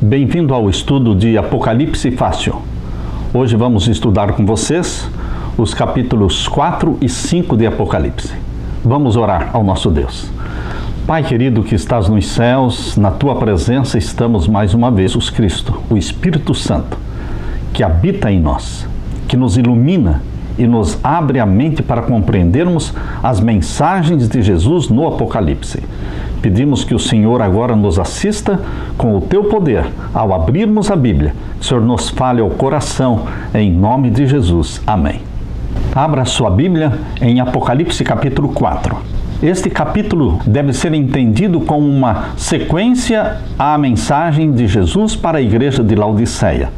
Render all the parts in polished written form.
Bem-vindo ao estudo de Apocalipse Fácil. Hoje vamos estudar com vocês os capítulos 4 e 5 de Apocalipse. Vamos orar ao nosso Deus. Pai querido que estás nos céus, na Tua presença estamos mais uma vez, Jesus Cristo, o Espírito Santo, que habita em nós, que nos ilumina e nos abre a mente para compreendermos as mensagens de Jesus no Apocalipse. Pedimos que o Senhor agora nos assista com o Teu poder ao abrirmos a Bíblia. Que o Senhor nos fale ao coração, em nome de Jesus. Amém. Abra a sua Bíblia em Apocalipse capítulo 4. Este capítulo deve ser entendido como uma sequência à mensagem de Jesus para a igreja de Laodiceia.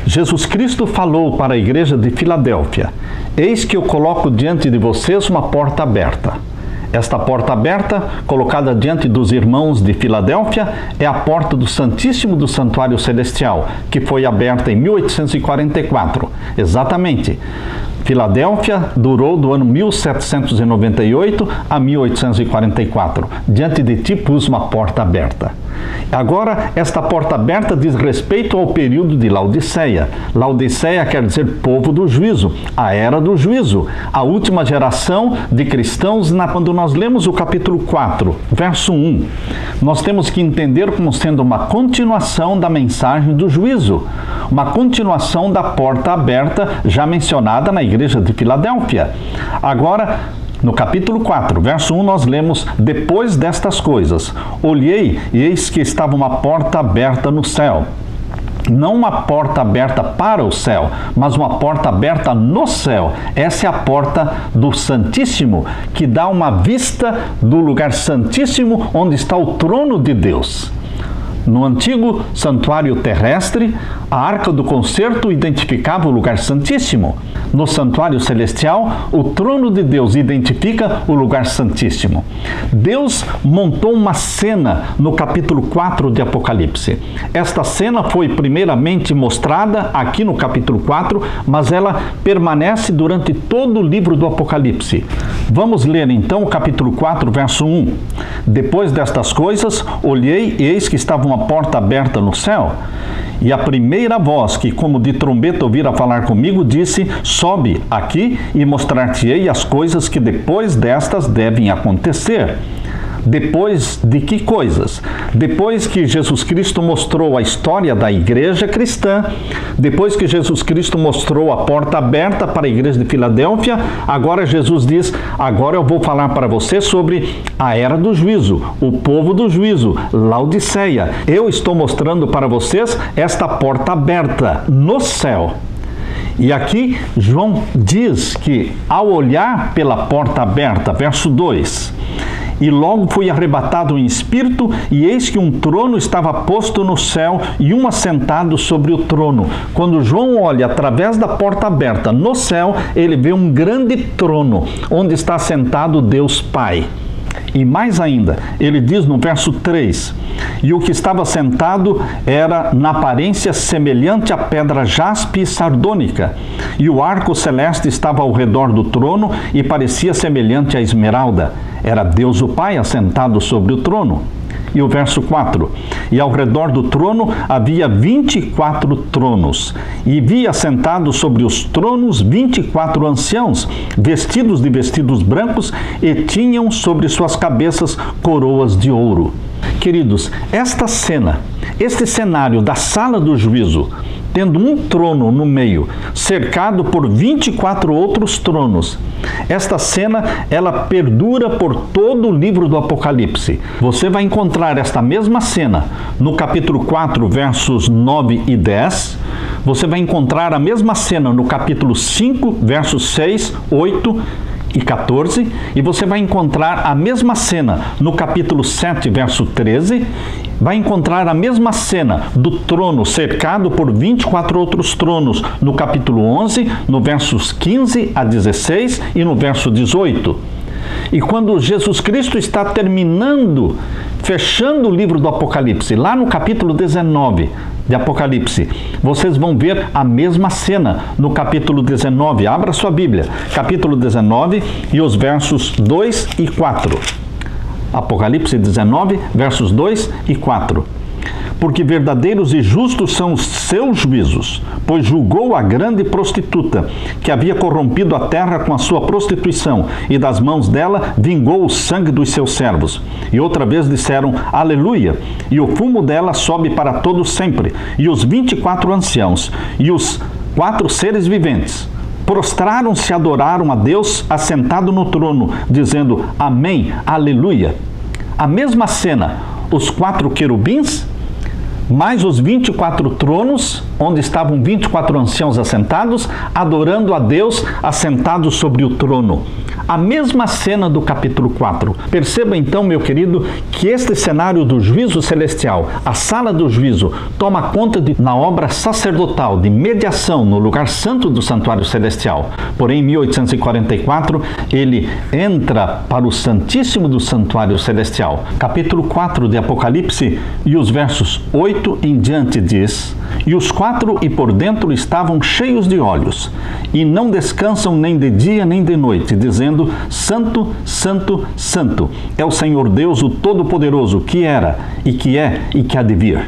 Jesus Cristo falou para a igreja de Filadélfia: eis que eu coloco diante de vocês uma porta aberta. Esta porta aberta, colocada diante dos irmãos de Filadélfia, é a porta do Santíssimo do Santuário Celestial, que foi aberta em 1844. Exatamente. Filadélfia durou do ano 1798 a 1844. Diante de ti pus uma porta aberta. Agora, esta porta aberta diz respeito ao período de Laodiceia. Laodiceia quer dizer povo do juízo, a era do juízo, a última geração de cristãos. Quando nós lemos o capítulo 4, verso 1, nós temos que entender como sendo uma continuação da mensagem do juízo, uma continuação da porta aberta já mencionada na igreja de Filadélfia. Agora, no capítulo 4, verso 1, nós lemos: depois destas coisas, olhei e eis que estava uma porta aberta no céu. Não uma porta aberta para o céu, mas uma porta aberta no céu. Essa é a porta do Santíssimo, que dá uma vista do lugar santíssimo onde está o trono de Deus. No antigo santuário terrestre, a Arca do Concerto identificava o lugar santíssimo. No santuário celestial, o trono de Deus identifica o lugar santíssimo. Deus montou uma cena no capítulo 4 de Apocalipse. Esta cena foi primeiramente mostrada aqui no capítulo 4, mas ela permanece durante todo o livro do Apocalipse. Vamos ler então o capítulo 4, verso 1. Depois destas coisas, olhei e eis que estava uma porta aberta no céu. E a primeira voz que, como de trombeta, ouvira falar comigo, disse: sobe aqui e mostrar-te-ei as coisas que depois destas devem acontecer. Depois de que coisas? Depois que Jesus Cristo mostrou a história da igreja cristã, depois que Jesus Cristo mostrou a porta aberta para a igreja de Filadélfia, agora Jesus diz: agora eu vou falar para você sobre a era do juízo, o povo do juízo, Laodiceia. Eu estou mostrando para vocês esta porta aberta no céu. E aqui João diz que, ao olhar pela porta aberta, verso 2, e logo fui arrebatado em espírito, e eis que um trono estava posto no céu, e um assentado sobre o trono. Quando João olha através da porta aberta no céu, ele vê um grande trono, onde está sentado Deus Pai. E mais ainda, ele diz no verso 3, e o que estava sentado era na aparência semelhante à pedra jaspe e sardônica, e o arco celeste estava ao redor do trono e parecia semelhante à esmeralda. Era Deus o Pai assentado sobre o trono. E o verso 4, e ao redor do trono havia 24 tronos, e vi assentados sobre os tronos 24 anciãos, vestidos de vestidos brancos, e tinham sobre suas cabeças coroas de ouro. Queridos, esta cena, este cenário da sala do juízo, tendo um trono no meio, cercado por 24 outros tronos. Esta cena, ela perdura por todo o livro do Apocalipse. Você vai encontrar esta mesma cena no capítulo 4, versos 9 e 10. Você vai encontrar a mesma cena no capítulo 5, versos 6, 8 e 14. E você vai encontrar a mesma cena no capítulo 7, verso 13. Vai encontrar a mesma cena do trono cercado por 24 outros tronos no capítulo 11, no versos 15 a 16 e no verso 18. E quando Jesus Cristo está terminando, fechando o livro do Apocalipse, lá no capítulo 19 de Apocalipse, vocês vão ver a mesma cena no capítulo 19. Abra sua Bíblia, capítulo 19 e os versos 2 e 4. Apocalipse 19, versos 2 e 4. porque verdadeiros e justos são os seus juízos, pois julgou a grande prostituta, que havia corrompido a terra com a sua prostituição, e das mãos dela vingou o sangue dos seus servos. E outra vez disseram, aleluia, e o fumo dela sobe para todo sempre. E os 24 anciãos e os 4 seres viventes prostraram-se e adoraram a Deus assentado no trono, dizendo, amém, aleluia. A mesma cena, os 4 querubins, mais os 24 tronos, onde estavam 24 anciãos assentados, adorando a Deus assentados sobre o trono. A mesma cena do capítulo 4. Perceba então, meu querido, que este cenário do juízo celestial, a sala do juízo, toma conta na obra sacerdotal de mediação no lugar santo do santuário celestial. Porém, em 1844, ele entra para o santíssimo do santuário celestial. Capítulo 4 de Apocalipse e os versos 8 em diante diz, e os 4 e por dentro estavam cheios de olhos, e não descansam nem de dia nem de noite, dizendo, Santo, Santo, Santo, é o Senhor Deus, o Todo-Poderoso, que era, e que é, e que há de vir.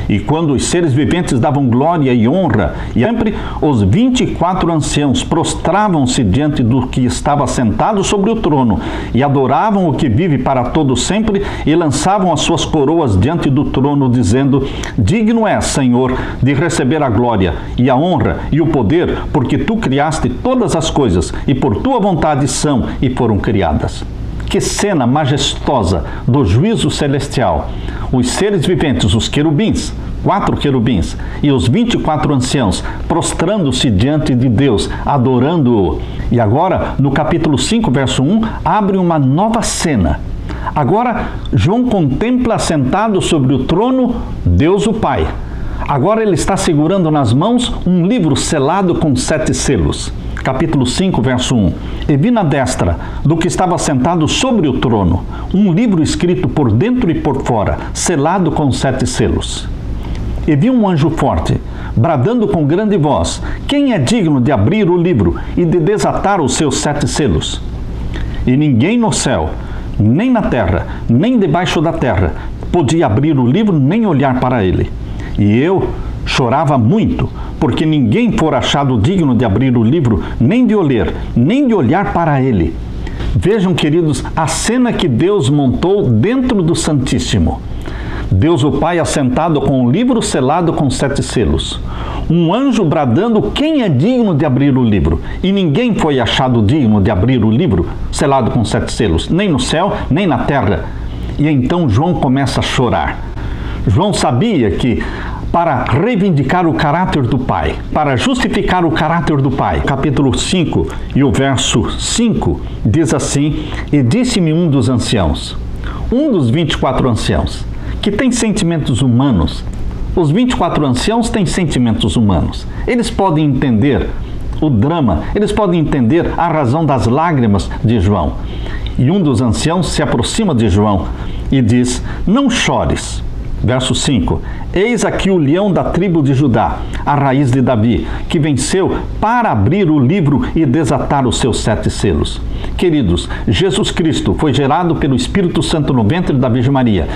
E quando os seres viventes davam glória e honra, e sempre os 24 anciãos prostravam-se diante do que estava sentado sobre o trono, e adoravam o que vive para todo sempre, e lançavam as suas coroas diante do trono, dizendo, digno és, Senhor, de receber a glória, e a honra, e o poder, porque tu criaste todas as coisas, e por tua vontade são e foram criadas. Que cena majestosa do juízo celestial! Os seres viventes, os querubins, 4 querubins, e os 24 anciãos, prostrando-se diante de Deus, adorando-o. E agora, no capítulo 5, verso 1, abre uma nova cena. Agora, João contempla sentado sobre o trono Deus o Pai. Agora ele está segurando nas mãos um livro selado com 7 selos. Capítulo 5, verso 1. E vi na destra do que estava sentado sobre o trono um livro escrito por dentro e por fora, selado com 7 selos. E vi um anjo forte, bradando com grande voz, quem é digno de abrir o livro e de desatar os seus 7 selos? E ninguém no céu, nem na terra, nem debaixo da terra, podia abrir o livro nem olhar para ele. E eu chorava muito, porque ninguém fora achado digno de abrir o livro, nem de ler, nem de olhar para ele. Vejam, queridos, a cena que Deus montou dentro do Santíssimo. Deus o Pai assentado com o livro selado com 7 selos. Um anjo bradando, quem é digno de abrir o livro? E ninguém foi achado digno de abrir o livro selado com 7 selos, nem no céu, nem na terra. E então João começa a chorar. João sabia que para reivindicar o caráter do Pai, para justificar o caráter do Pai. Capítulo 5 e o verso 5 diz assim, e disse-me um dos anciãos, um dos 24 anciãos, que tem sentimentos humanos. Os 24 anciãos têm sentimentos humanos. Eles podem entender o drama, eles podem entender a razão das lágrimas de João. E um dos anciãos se aproxima de João e diz, não chores. Verso 5, eis aqui o leão da tribo de Judá, a raiz de Davi, que venceu para abrir o livro e desatar os seus 7 selos. Queridos, Jesus Cristo foi gerado pelo Espírito Santo no ventre da Virgem Maria.